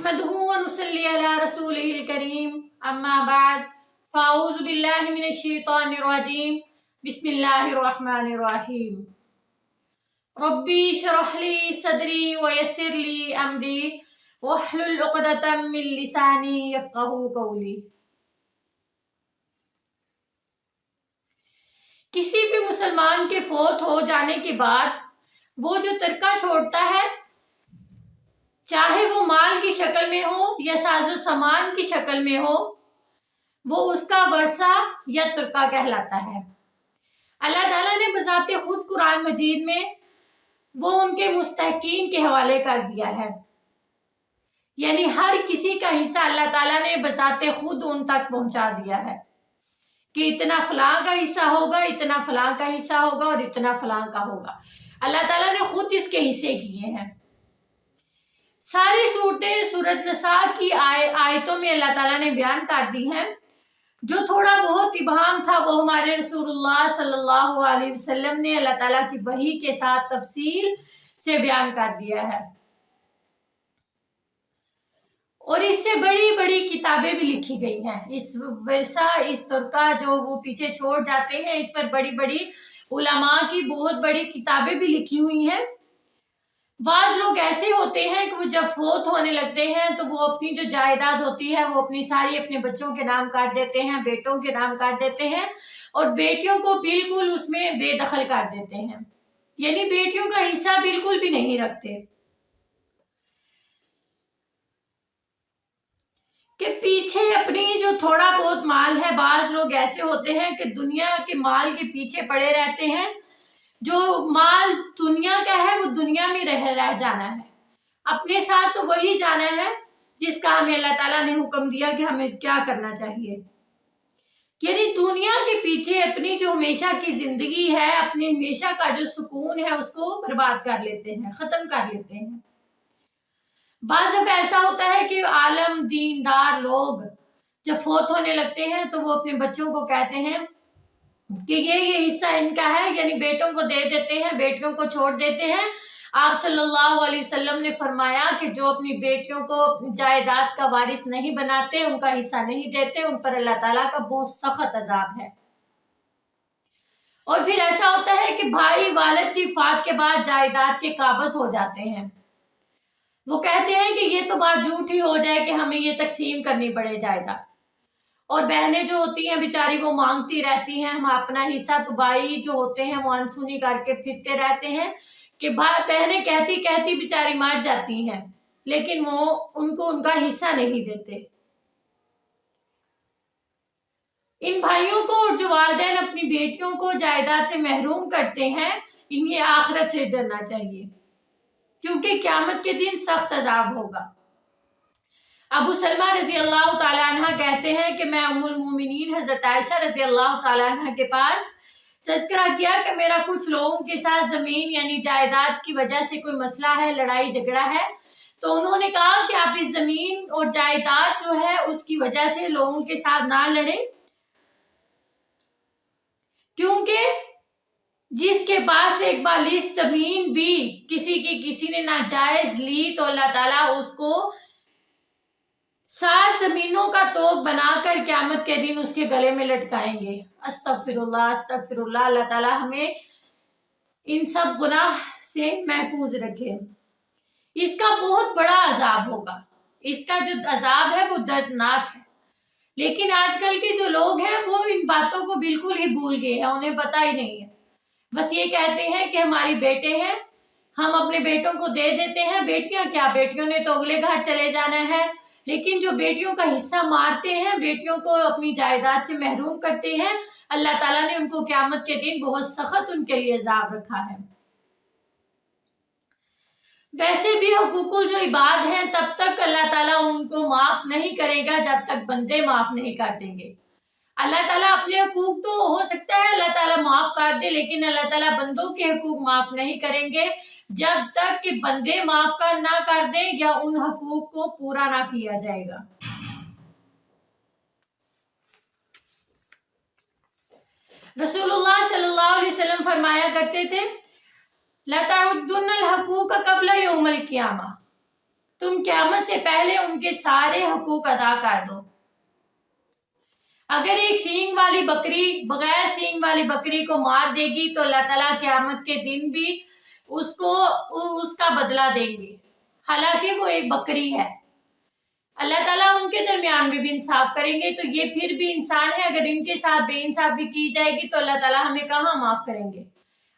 नहमदुहु व नुसल्ली अला रसूलिहिल करीम अम्मा बाद फ़ाऊज़ु बिल्लाहि मिनश शैतानिर रजीम बिस्मिल्लाहिर रहमानिर रहीम रब्बी इश्रह ली सदरी व यस्सिर ली अमरी वहलुल उक़दतम मिन लिसानी यफ़क़हू क़ौली। किसी भी मुसलमान के फौत हो जाने के बाद वो जो तरका छोड़ता है, चाहे वो माल की शक्ल में हो या साजो सामान की शक्ल में हो, वो उसका वर्सा या तुर्का कहलाता है। अल्लाह ताला ने बज़ाते खुद कुरान मजीद में वो उनके मुस्तहकीन के हवाले कर दिया है, यानी हर किसी का हिस्सा अल्लाह ताला ने बज़ाते खुद उन तक पहुंचा दिया है कि इतना फलां का हिस्सा होगा, इतना फलां का हिस्सा होगा और इतना फलां का होगा। अल्लाह ताला ने खुद इसके हिस्से किए हैं। सारी सूरतें सूरत नसा की आयतों में अल्लाह ताला ने बयान कर दी हैं। जो थोड़ा बहुत इबहाम था वो हमारे रसूलुल्लाह सल्लल्लाहु अलैहि वसल्लम ने अल्लाह ताला की वही के साथ तफसील से बयान कर दिया है, और इससे बड़ी बड़ी किताबें भी लिखी गई हैं। इस वर्सा, इस तुर्का जो वो पीछे छोड़ जाते हैं, इस पर बड़ी बड़ी उलमा की बहुत बड़ी किताबें भी लिखी हुई हैं। बाज लोग ऐसे होते हैं कि वो जब फोत होने लगते हैं तो वो अपनी जो जायदाद होती है वो अपनी सारी अपने बच्चों के नाम कर देते हैं, बेटों के नाम कर देते हैं, और बेटियों को बिल्कुल उसमें बेदखल कर देते हैं, यानी बेटियों का हिस्सा बिल्कुल भी नहीं रखते। कि पीछे अपनी जो थोड़ा बहुत माल है, बाज लोग ऐसे होते हैं कि दुनिया के माल के पीछे पड़े रहते हैं। जो माल दुनिया का है वो दुनिया में रह जाना है, अपने साथ तो वही जाना है जिसका हमें अल्लाह ताला ने हुक्म दिया कि हमें क्या करना चाहिए। यानी दुनिया के पीछे अपनी जो हमेशा की जिंदगी है, अपने हमेशा का जो सुकून है उसको बर्बाद कर लेते हैं, खत्म कर लेते हैं। बाज़ दफ़ा ऐसा होता है कि आलम दीनदार लोग जब फौत होने लगते हैं तो वो अपने बच्चों को कहते हैं कि ये हिस्सा इनका है, यानी बेटों को दे देते हैं, बेटियों को छोड़ देते हैं। आप सल्लल्लाहु अलैहि वसल्लम ने फरमाया कि जो अपनी बेटियों को जायदाद का वारिस नहीं बनाते, उनका हिस्सा नहीं देते, उन पर अल्लाह ताला का बहुत सख्त अजाब है। और फिर ऐसा होता है कि भाई वालिद की वफात के बाद जायदाद के काबिज हो जाते हैं। वो कहते हैं कि ये तो बात झूठी हो जाए कि हमें ये तकसीम करनी पड़े जायदाद, और बहनें जो होती हैं बेचारी वो मांगती रहती हैं हम अपना हिस्सा। तो भाई जो होते हैं वो अनसुनी करके फिरते रहते हैं कि बहनें कहती कहती बेचारी मर जाती हैं, लेकिन वो उनको उनका हिस्सा नहीं देते। इन भाइयों को और जो वालिदैन अपनी बेटियों को जायदाद से महरूम करते हैं, इन्हें आखिरत से डरना चाहिए, क्योंकि क़यामत के दिन सख्त अजाब होगा। अबू सलमा रजी अल्लाह ताला अन्हा कहते हैं कि मैं उम्मुल मोमिनीन हज़रत आयशा रजी अल्लाह ताला अन्हा के पास तज़किरा किया कि मेरा कुछ लोगों के साथ ज़मीन यानी जायदाद की वजह से कोई मसला है, लड़ाई झगड़ा है। तो उन्होंने कहा कि आप इस ज़मीन और जायदाद जो है उसकी वजह से लोगों के साथ ना लड़ें, क्योंकि जिसके पास एक बालिश ज़मीन भी किसी ने नाजायज ली तो अल्लाह ताला उसको 7 जमीनों का तोग बनाकर क़यामत के दिन उसके गले में लटकाएंगे। अस्तगफिरुल्लाह अस्तगफिरुल्लाह। अल्लाह ताला हमें इन सब गुनाह से महफूज रखे। इसका बहुत बड़ा अजाब होगा, इसका जो अजाब है वो दर्दनाक है। लेकिन आजकल के जो लोग हैं वो इन बातों को बिल्कुल ही भूल गए हैं, उन्हें पता ही नहीं है। बस ये कहते हैं कि हमारी बेटे हैं, हम अपने बेटों को दे देते हैं। बेटियां क्या, बेटियों ने तो अगले घर चले जाना है। लेकिन जो बेटियों का हिस्सा मारते हैं, बेटियों को अपनी जायदाद से महरूम करते हैं, अल्लाह ताला ने उनको क़यामत के दिन बहुत सख्त उनके लिए अज़ाब रखा है। वैसे भी हुकूकुल जो इबाद हैं तब तक अल्लाह ताला उनको माफ नहीं करेगा जब तक बंदे माफ नहीं कर देंगे। अल्लाह ताला अपने हुकूक तो हो सकता है अल्लाह ताला माफ कर दे, लेकिन अल्लाह ताला बंदों के हुकूक माफ नहीं करेंगे जब तक कि बंदे माफ ना कर दें या उन हुकूक को पूरा ना किया जाएगा। रसूलुल्लाह सल्लल्लाहु अलैहि वसल्लम फरमाया करते थे, ला तउद्दुन्नल हुकूक क़ब्ल यौमिल क़ियामा, तुम तुम क़यामत से पहले उनके सारे हकूक अदा कर दो। अगर एक सींग वाली बकरी बगैर सींग वाली बकरी को मार देगी तो अल्लाह ताला क़यामत के दिन भी उसको उसका बदला देंगे, हालांकि वो एक बकरी है। अल्लाह ताला उनके दरमियान में भी इंसाफ करेंगे। तो ये फिर भी इंसान है, अगर इनके साथ बेइंसाफी की जाएगी तो अल्लाह ताला हमें कहाँ माफ करेंगे।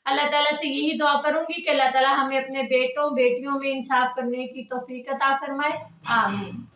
अल्लाह ताला से यही दुआ करूंगी कि अल्लाह ताला हमें अपने बेटों बेटियों में इंसाफ करने की तौफीक अता फरमाए। आमीन।